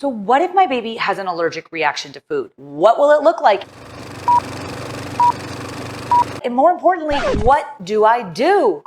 So what if my baby has an allergic reaction to food? What will it look like? And more importantly, what do I do?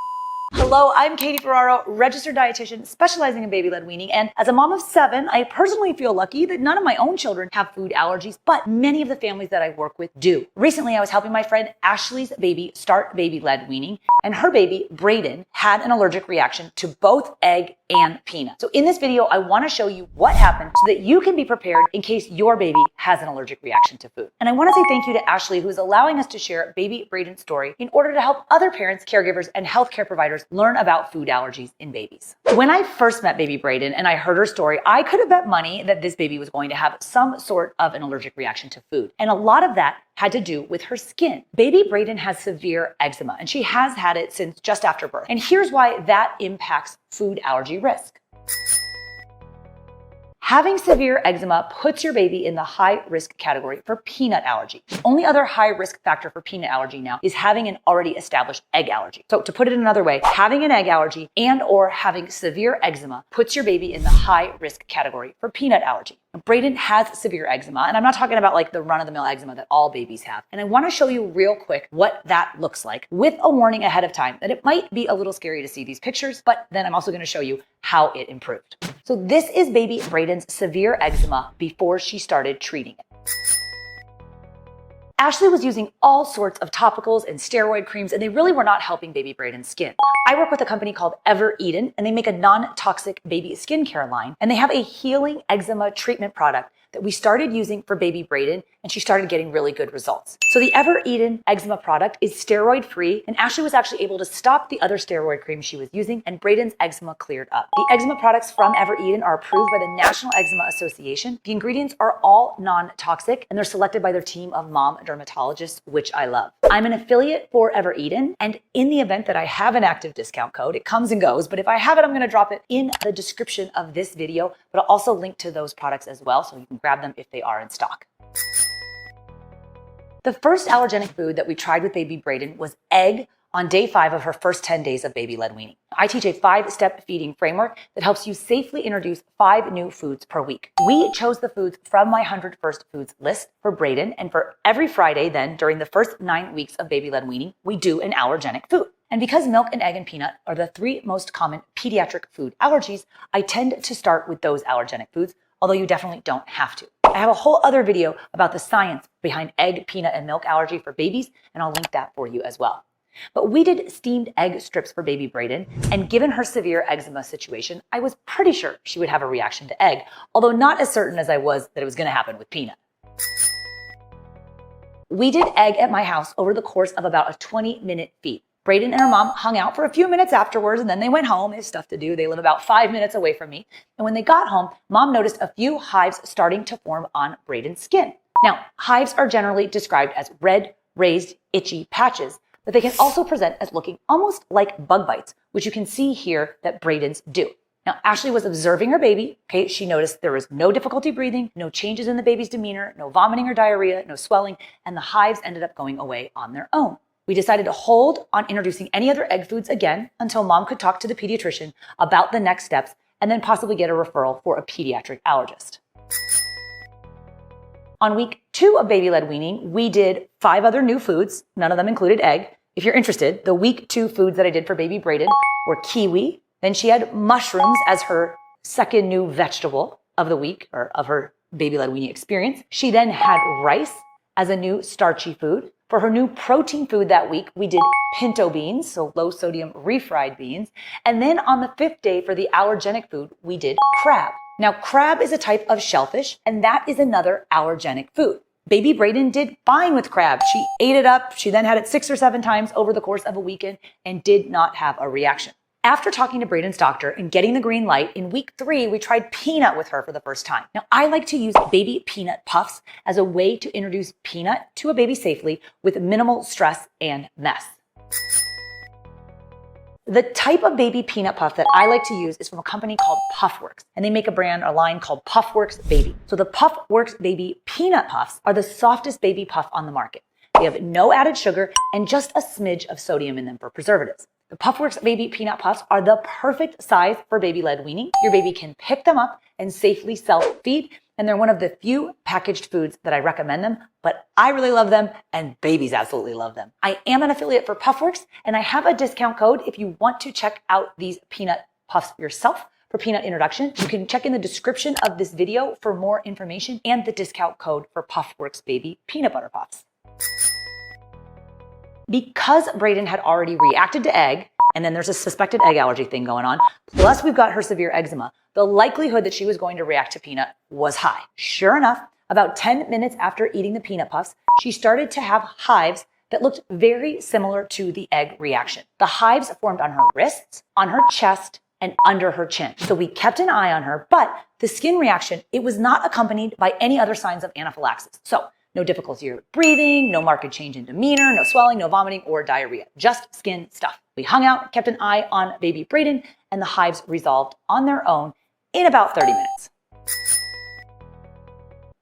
Hello, I'm Katie Ferraro, registered dietitian specializing in baby-led weaning. And as a mom of 7, I personally feel lucky that none of my own children have food allergies, but many of the families that I work with do. Recently, I was helping my friend Ashley's baby start baby-led weaning, and her baby, Brayden, had an allergic reaction to both egg and peanut. So in this video, I want to show you what happened so that you can be prepared in case your baby has an allergic reaction to food. And I want to say thank you to Ashley, who is allowing us to share baby Brayden's story in order to help other parents, caregivers, and healthcare providers learn about food allergies in babies. When I first met baby Brayden and I heard her story, I could have bet money that this baby was going to have some sort of an allergic reaction to food. And a lot of that had to do with her skin. Baby Brayden has severe eczema, and she has had it since just after birth. And here's why that impacts food allergy risk. Having severe eczema puts your baby in the high risk category for peanut allergy. The only other high risk factor for peanut allergy now is having an already established egg allergy. So to put it another way, having an egg allergy and or having severe eczema puts your baby in the high risk category for peanut allergy. Brayden has severe eczema, and I'm not talking about like the run-of-the-mill eczema that all babies have. And I want to show you real quick what that looks like with a warning ahead of time that it might be a little scary to see these pictures, but then I'm also going to show you how it improved. So this is baby Brayden's severe eczema before she started treating it. Ashley was using all sorts of topicals and steroid creams, and they really were not helping baby Brayden's skin. I work with a company called Evereden, and they make a non-toxic baby skincare line, and they have a healing eczema treatment product that we started using for baby Brayden, and she started getting really good results. So the Evereden eczema product is steroid-free, and Ashley was actually able to stop the other steroid cream she was using, and Brayden's eczema cleared up. The eczema products from Evereden are approved by the National Eczema Association. The ingredients are all non-toxic, and they're selected by their team of mom dermatologists, which I love. I'm an affiliate for Evereden, and in the event that I have an active discount code, it comes and goes, but if I have it, I'm gonna drop it in the description of this video, but I'll also link to those products as well, so you can grab them if they are in stock. The first allergenic food that we tried with baby Brayden was egg on day 5 of her first 10 days of baby-led weaning. I teach a 5-step feeding framework that helps you safely introduce 5 new foods per week. We chose the foods from my 100 First Foods list for Brayden, and for every Friday then, during the first 9 weeks of baby-led weaning, we do an allergenic food. And because milk and egg and peanut are the 3 most common pediatric food allergies, I tend to start with those allergenic foods, although you definitely don't have to. I have a whole other video about the science behind egg, peanut, and milk allergy for babies, and I'll link that for you as well. But we did steamed egg strips for baby Brayden, and given her severe eczema situation, I was pretty sure she would have a reaction to egg, although not as certain as I was that it was going to happen with peanut. We did egg at my house over the course of about a 20-minute feed. Brayden and her mom hung out for a few minutes afterwards, and then they went home. They have stuff to do. They live about 5 minutes away from me. And when they got home, mom noticed a few hives starting to form on Brayden's skin. Now, hives are generally described as red, raised, itchy patches, but they can also present as looking almost like bug bites, which you can see here that Brayden's do. Now, Ashley was observing her baby. Okay, she noticed there was no difficulty breathing, no changes in the baby's demeanor, no vomiting or diarrhea, no swelling, and the hives ended up going away on their own. We decided to hold on introducing any other egg foods again until mom could talk to the pediatrician about the next steps and then possibly get a referral for a pediatric allergist. On week 2 of baby-led weaning, we did 5 other new foods. None of them included egg. If you're interested, the week 2 foods that I did for baby Brayden were kiwi. Then she had mushrooms as her second new vegetable of the week, or of her baby-led weaning experience. She then had rice as a new starchy food. For her new protein food that week, we did pinto beans, so low sodium refried beans. And then on the 5th day for the allergenic food, we did crab. Now, crab is a type of shellfish, and that is another allergenic food. Baby Brayden did fine with crab. She ate it up. She then had it 6 or 7 times over the course of a weekend and did not have a reaction. After talking to Brayden's doctor and getting the green light, in week 3, we tried peanut with her for the first time. Now, I like to use baby peanut puffs as a way to introduce peanut to a baby safely with minimal stress and mess. The type of baby peanut puff that I like to use is from a company called Puffworks, and they make a line called Puffworks Baby. So the Puffworks Baby peanut puffs are the softest baby puff on the market. They have no added sugar and just a smidge of sodium in them for preservatives. The Puffworks Baby Peanut Puffs are the perfect size for baby-led weaning. Your baby can pick them up and safely self-feed, and they're one of the few packaged foods that I recommend them, but I really love them and babies absolutely love them. I am an affiliate for Puffworks, and I have a discount code if you want to check out these peanut puffs yourself for peanut introduction. You can check in the description of this video for more information and the discount code for Puffworks Baby peanut butter puffs. Because Brayden had already reacted to egg, and then there's a suspected egg allergy thing going on, plus we've got her severe eczema, the likelihood that she was going to react to peanut was high. Sure enough, about 10 minutes after eating the peanut puffs, she started to have hives that looked very similar to the egg reaction. The hives formed on her wrists, on her chest, and under her chin. So we kept an eye on her, but the skin reaction, it was not accompanied by any other signs of anaphylaxis. So no difficulty with breathing, no marked change in demeanor, no swelling, no vomiting, or diarrhea, just skin stuff. We hung out, kept an eye on baby Brayden, and the hives resolved on their own in about 30 minutes.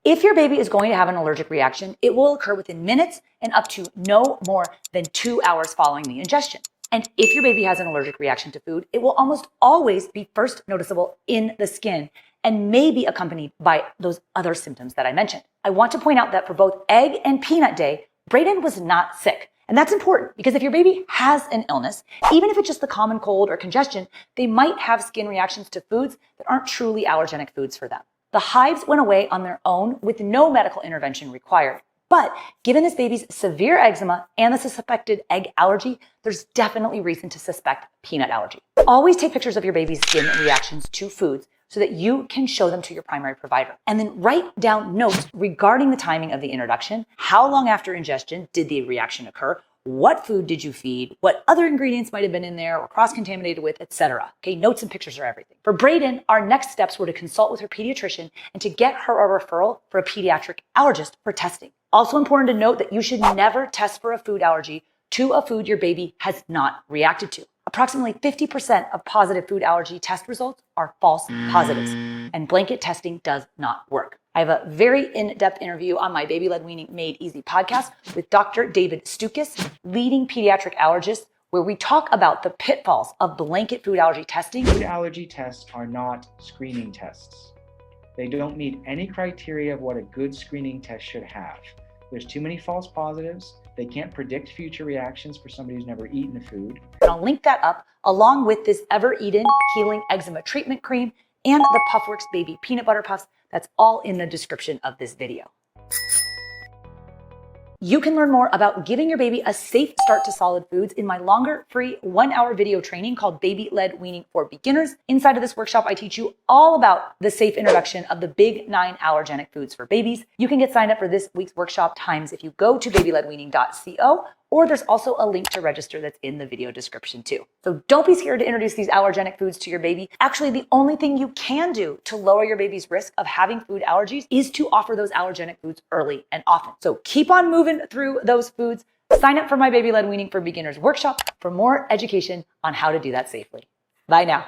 If your baby is going to have an allergic reaction, it will occur within minutes and up to no more than 2 hours following the ingestion. And if your baby has an allergic reaction to food, it will almost always be first noticeable in the skin and may be accompanied by those other symptoms that I mentioned. I want to point out that for both egg and peanut day, Brayden was not sick. And that's important because if your baby has an illness, even if it's just the common cold or congestion, they might have skin reactions to foods that aren't truly allergenic foods for them. The hives went away on their own with no medical intervention required. But given this baby's severe eczema and the suspected egg allergy, there's definitely reason to suspect peanut allergy. Always take pictures of your baby's skin reactions to foods so that you can show them to your primary provider. And then write down notes regarding the timing of the introduction. How long after ingestion did the reaction occur? What food did you feed? What other ingredients might have been in there or cross-contaminated with, etc. Okay, notes and pictures are everything. For Brayden, our next steps were to consult with her pediatrician and to get her a referral for a pediatric allergist for testing. Also important to note that you should never test for a food allergy to a food your baby has not reacted to. Approximately 50% of positive food allergy test results are false positives, and blanket testing does not work. I have a very in-depth interview on my Baby-Led Weaning Made Easy podcast with Dr. David Stukas, leading pediatric allergist, where we talk about the pitfalls of blanket food allergy testing. Food allergy tests are not screening tests. They don't meet any criteria of what a good screening test should have. There's too many false positives. They can't predict future reactions for somebody who's never eaten the food. And I'll link that up along with this Evereden Healing Eczema Treatment Cream and the Puffworks Baby Peanut Butter Puffs. That's all in the description of this video. You can learn more about giving your baby a safe start to solid foods in my longer, free 1-hour video training called Baby-Led Weaning for Beginners. Inside of this workshop, I teach you all about the safe introduction of the big 9 allergenic foods for babies. You can get signed up for this week's workshop times if you go to babyledweaning.co, or there's also a link to register that's in the video description too. So don't be scared to introduce these allergenic foods to your baby. Actually, the only thing you can do to lower your baby's risk of having food allergies is to offer those allergenic foods early and often. So keep on moving through those foods. Sign up for my Baby-Led Weaning for Beginners workshop for more education on how to do that safely. Bye now.